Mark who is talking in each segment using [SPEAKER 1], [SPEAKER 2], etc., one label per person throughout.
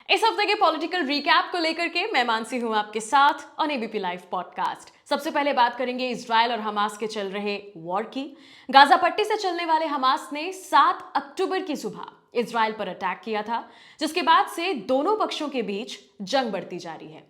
[SPEAKER 1] इस हफ्ते के पॉलिटिकल रिकैप को लेकर के मैं मानसी हूं आपके साथ ऑन एबीपी लाइव पॉडकास्ट। सबसे पहले बात करेंगे इजराइल और हमास के चल रहे वॉर की। गाजा पट्टी से चलने वाले हमास ने 7 अक्टूबर की सुबह इजराइल पर अटैक किया था, जिसके बाद से दोनों पक्षों के बीच जंग बढ़ती जा रही है।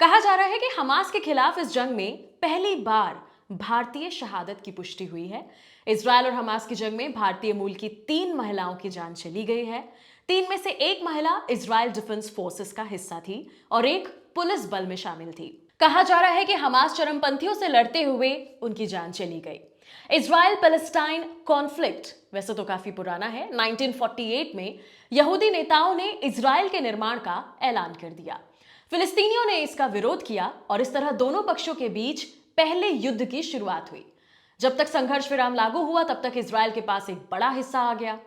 [SPEAKER 1] कहा जा रहा है कि हमास के खिलाफ इस जंग में पहली बार भारतीय शहादत की पुष्टि हुई है। इजराइल और हमास की जंग में भारतीय मूल की 3 महिलाओं की जान चली गई है। 3 में से एक महिला इजराइल डिफेंस फोर्सेस का हिस्सा थी और एक पुलिस बल में शामिल थी। कहा जा रहा है कि हमास चरमपंथियों से लड़ते हुए उनकी जान चली गई। इजराइल पैलेस्टाइन कॉन्फ्लिक्ट वैसे तो काफी पुराना है। 1948 में यहूदी नेताओं ने इजराइल के निर्माण का ऐलान कर दिया। फिलिस्तीनियों ने इसका विरोध किया और इस तरह दोनों पक्षों के बीच पहले युद्ध की शुरुआत हुई। जब तक संघर्ष विराम लागू हुआ तब तक इजराइल के पास एक बड़ा हिस्सा आ गया।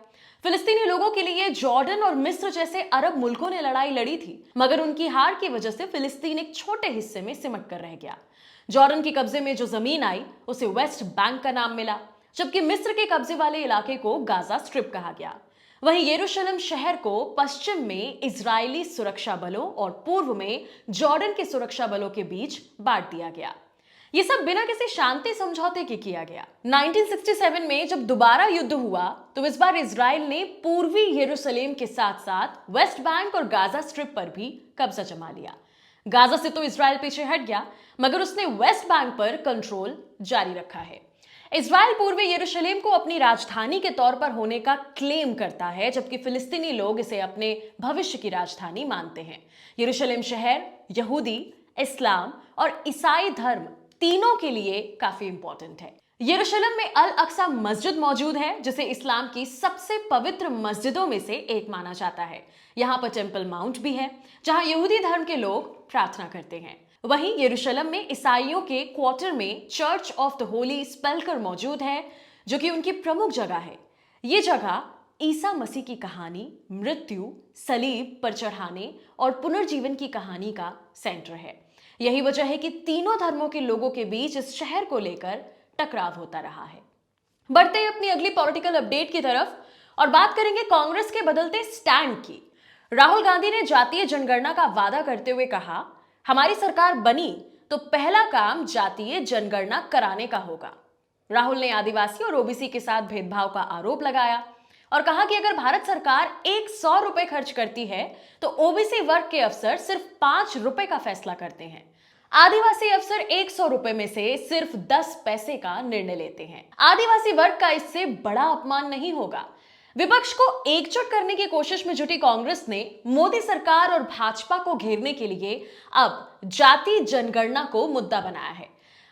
[SPEAKER 1] फिलिस्तीनी लोगों के लिए जॉर्डन और मिस्र जैसे अरब मुल्कों ने लड़ाई लड़ी थी, मगर उनकी हार की वजह से फिलिस्तीन एक छोटे हिस्से में सिमट कर रह गया। जॉर्डन के कब्जे में जो जमीन आई उसे वेस्ट बैंक का नाम मिला, जबकि मिस्र के कब्जे वाले इलाके को गाजा स्ट्रिप कहा गया। वहीं यरूशलेम शहर को पश्चिम में इजरायली सुरक्षा बलों और पूर्व में जॉर्डन के सुरक्षा बलों के बीच बांट दिया गया। ये सब बिना किसी शांति समझौते के किया गया। 1967 में जब दोबारा युद्ध हुआ तो इस बार इजराइल ने पूर्वी यरूशलेम के साथ साथ वेस्ट बैंक और गाजा स्ट्रिप पर भी कब्जा जमा लिया। गाजा से तो इजराइल पीछे हट गया, मगर उसने वेस्ट बैंक पर कंट्रोल जारी रखा है। इजराइल पूर्वी यरूशलेम को अपनी राजधानी के तौर पर होने का क्लेम करता है, जबकि फिलिस्तीनी लोग इसे अपने भविष्य की राजधानी मानते हैं। यरूशलेम शहर यहूदी, इस्लाम और ईसाई धर्म तीनों के लिए काफी इंपॉर्टेंट है। यरूशलेम में अल अक्सा मस्जिद मौजूद है, जिसे इस्लाम की सबसे पवित्र मस्जिदों में से एक माना जाता है। यहाँ पर टेंपल माउंट भी है, जहाँ यहूदी धर्म के लोग प्रार्थना करते हैं। वहीं यरूशलेम में ईसाइयों के क्वार्टर में चर्च ऑफ द होली स्पेल्कर मौजूद है, जो कि उनकी प्रमुख जगह है। ये जगह ईसा मसीह की कहानी, मृत्यु, सलीब पर चढ़ाने और पुनर्जीवन की कहानी का सेंटर है। यही वजह है कि तीनों धर्मों के लोगों के बीच इस शहर को लेकर टकराव होता रहा है। बढ़ते हैं अपनी अगली पॉलिटिकल अपडेट की तरफ और बात करेंगे कांग्रेस के बदलते स्टैंड की। राहुल गांधी ने जातीय जनगणना का वादा करते हुए कहा, हमारी सरकार बनी तो पहला काम जातीय जनगणना कराने का होगा। राहुल ने आदिवासी और ओबीसी के साथ भेदभाव का आरोप लगाया और कहा कि अगर भारत सरकार 100 रुपए खर्च करती है तो ओबीसी वर्ग के अफसर सिर्फ 5 रुपए का फैसला करते हैं। आदिवासी अफसर 100 रुपए में से सिर्फ 10 पैसे का निर्णय लेते हैं। आदिवासी वर्ग का इससे बड़ा अपमान नहीं होगा। विपक्ष को एकजुट करने की कोशिश में जुटी कांग्रेस ने मोदी सरकार और भाजपा को घेरने के लिए अब जाति जनगणना को मुद्दा बनाया है।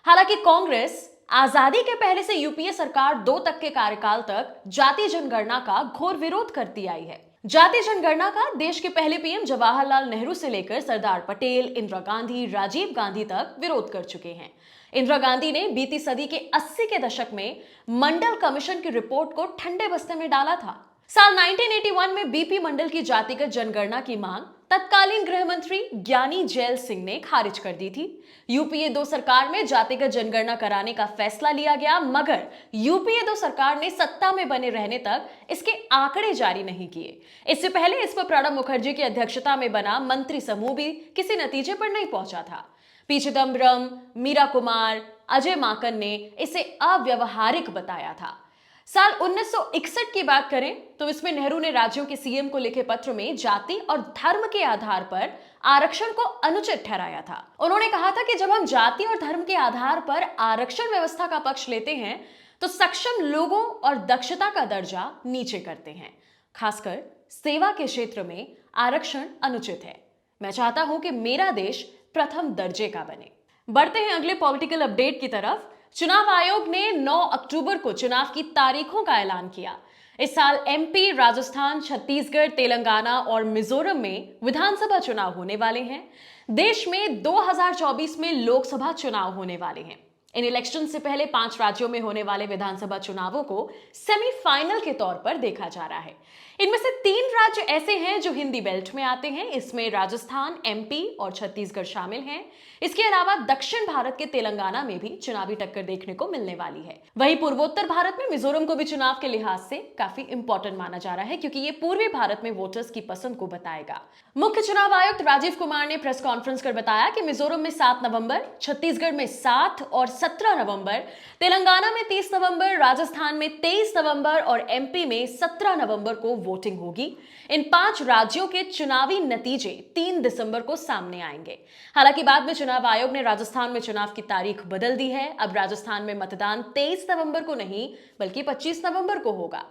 [SPEAKER 1] हालांकि कांग्रेस आजादी के पहले से यूपीए सरकार 2 तक के कार्यकाल तक जाति जनगणना का घोर विरोध करती आई है। जाति जनगणना का देश के पहले पीएम जवाहरलाल नेहरू से लेकर सरदार पटेल, इंदिरा गांधी, राजीव गांधी तक विरोध कर चुके हैं। इंदिरा गांधी ने बीती सदी के 80 के दशक में मंडल कमीशन की रिपोर्ट को ठंडे बस्ते में डाला था। साल 1981 में बीपी मंडल की जातिगत जनगणना की मांग तत्कालीन गृह मंत्री ज्ञानी जैल सिंह ने खारिज कर दी थी। यूपीए 2 सरकार में जातिगत जनगणना कराने का फैसला लिया गया, मगर यूपीए 2 सरकार ने सत्ता में बने रहने तक इसके आंकड़े जारी नहीं किए। इससे पहले इस पर प्रणब मुखर्जी की अध्यक्षता में बना मंत्री समूह भी किसी नतीजे पर नहीं पहुंचा था। पी चिदम्बरम, मीरा कुमार, अजय माकन ने इसे अव्यवहारिक बताया था। साल 1961 की बात करें तो इसमें नेहरू ने राज्यों के सीएम को लिखे पत्र में जाति और धर्म के आधार पर आरक्षण को अनुचित ठहराया था। उन्होंने कहा था कि जब हम जाति और धर्म के आधार पर आरक्षण व्यवस्था का पक्ष लेते हैं तो सक्षम लोगों और दक्षता का दर्जा नीचे करते हैं। खासकर सेवा के क्षेत्र में आरक्षण अनुचित है। मैं चाहता हूं कि मेरा देश प्रथम दर्जे का बने। बढ़ते हैं अगले पॉलिटिकल अपडेट की तरफ। चुनाव आयोग ने 9 अक्टूबर को चुनाव की तारीखों का ऐलान किया। इस साल एमपी, राजस्थान, छत्तीसगढ़, तेलंगाना और मिजोरम में विधानसभा चुनाव होने वाले हैं। देश में 2024 में लोकसभा चुनाव होने वाले हैं। इन इलेक्शन से पहले 5 राज्यों में होने वाले विधानसभा चुनावों को सेमीफाइनल के तौर पर देखा जा रहा है। इनमें से 3 राज्य ऐसे हैं जो हिंदी बेल्ट में आते हैं। इसमें राजस्थान, एमपी और छत्तीसगढ़ शामिल हैं। इसके अलावा दक्षिण भारत के तेलंगाना में भी चुनावी टक्कर देखने को मिलने वाली है। वहीं पूर्वोत्तर भारत में मिजोरम को भी चुनाव के लिहाज से काफी इंपॉर्टेंट माना जा रहा है, क्योंकि ये पूर्वी भारत में वोटर्स की पसंद को बताएगा। मुख्य चुनाव आयुक्त राजीव कुमार ने प्रेस कॉन्फ्रेंस कर बताया कि मिजोरम में 7 नवंबर, छत्तीसगढ़ में 7 और 17 नवंबर, तेलंगाना में 30 नवंबर, राजस्थान में 23 नवंबर और एमपी में 17 नवंबर को वोटिंग होगी। इन 5 राज्यों के चुनावी नतीजे 3 दिसंबर को सामने आएंगे। हालांकि बाद में चुनाव आयोग ने राजस्थान में चुनाव की तारीख बदल दी है। अब राजस्थान में मतदान 23 नवंबर को नहीं बल्कि 25 नवंबर को होगा।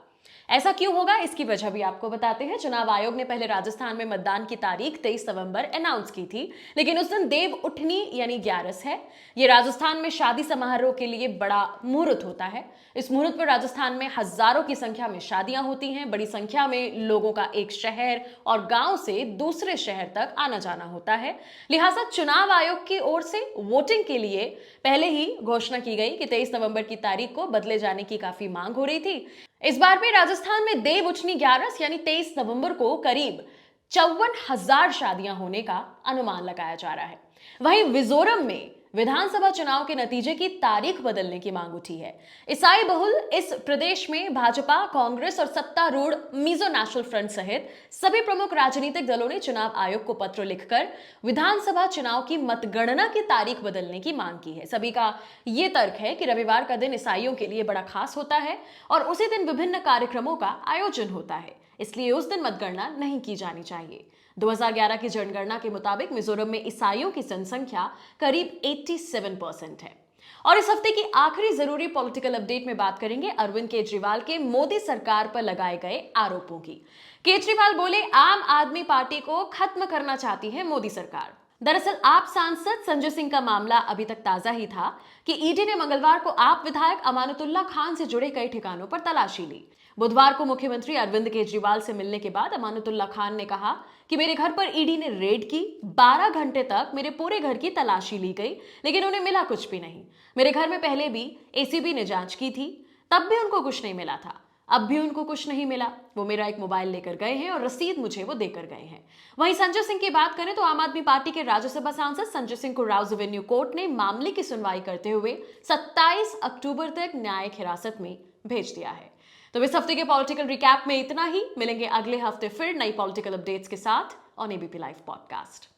[SPEAKER 1] ऐसा क्यों होगा, इसकी वजह भी आपको बताते हैं। चुनाव आयोग ने पहले राजस्थान में मतदान की तारीख 23 नवंबर अनाउंस की थी, लेकिन उस दिन देव उठनी यानी ग्यारस है। ये राजस्थान में शादी समारोह के लिए बड़ा मुहूर्त होता है। इस मुहूर्त पर राजस्थान में हजारों की संख्या में शादियां होती हैं। बड़ी संख्या में लोगों का एक शहर और गांव से दूसरे शहर तक आना जाना होता है। लिहाजा चुनाव आयोग की ओर से वोटिंग के लिए पहले ही घोषणा की गई कि 23 नवंबर की तारीख को बदले जाने की काफी मांग हो रही थी। इस बार भी राजस्थान में देव उठनी ग्यारस यानी 23 नवंबर को करीब 54,000 शादियां होने का अनुमान लगाया जा रहा है। वहीं मिजोरम में विधानसभा चुनाव के नतीजे की तारीख बदलने की मांग उठी है। ईसाई बहुल इस प्रदेश में भाजपा, कांग्रेस और सत्तारूढ़ मिजो नेशनल फ्रंट सहित सभी प्रमुख राजनीतिक दलों ने चुनाव आयोग को पत्र लिखकर विधानसभा चुनाव की मतगणना की तारीख बदलने की मांग की है। सभी का यह तर्क है कि रविवार का दिन ईसाइयों के लिए बड़ा खास होता है और उसी दिन विभिन्न कार्यक्रमों का आयोजन होता है, इसलिए उस दिन मतगणना नहीं की जानी चाहिए। 2011 की जनगणना के मुताबिक मिजोरम में ईसाइयों की जनसंख्या करीब 87% है। और इस हफ्ते की आखिरी जरूरी पॉलिटिकल अपडेट में बात करेंगे अरविंद केजरीवाल के मोदी सरकार पर लगाए गए आरोपों की। केजरीवाल बोले, आम आदमी पार्टी को खत्म करना चाहती है मोदी सरकार। दरअसल आप सांसद संजय सिंह का मामला अभी तक ताजा ही था कि ईडी ने मंगलवार को आप विधायक अमानतुल्लाह खान से जुड़े कई ठिकानों पर तलाशी ली। बुधवार को मुख्यमंत्री अरविंद केजरीवाल से मिलने के बाद अमानतुल्लाह खान ने कहा कि मेरे घर पर ईडी ने रेड की, 12 घंटे तक मेरे पूरे घर की तलाशी ली गई, लेकिन उन्हें मिला कुछ भी नहीं। मेरे घर में पहले भी एसीबी ने जांच की थी, तब भी उनको कुछ नहीं मिला था, अब भी उनको कुछ नहीं मिला। वो मेरा एक मोबाइल लेकर गए हैं और रसीद मुझे वो देकर गए हैं। वहीं संजय सिंह की बात करें तो आम आदमी पार्टी के राज्यसभा सांसद संजय सिंह को राउज एवेन्यू कोर्ट ने मामले की सुनवाई करते हुए 27 अक्टूबर तक न्यायिक हिरासत में भेज दिया है। तो इस हफ्ते के पॉलिटिकल रिकैप में इतना ही। मिलेंगे अगले हफ्ते फिर नई पॉलिटिकल अपडेट्स के साथ ऑन एबीपी लाइव पॉडकास्ट।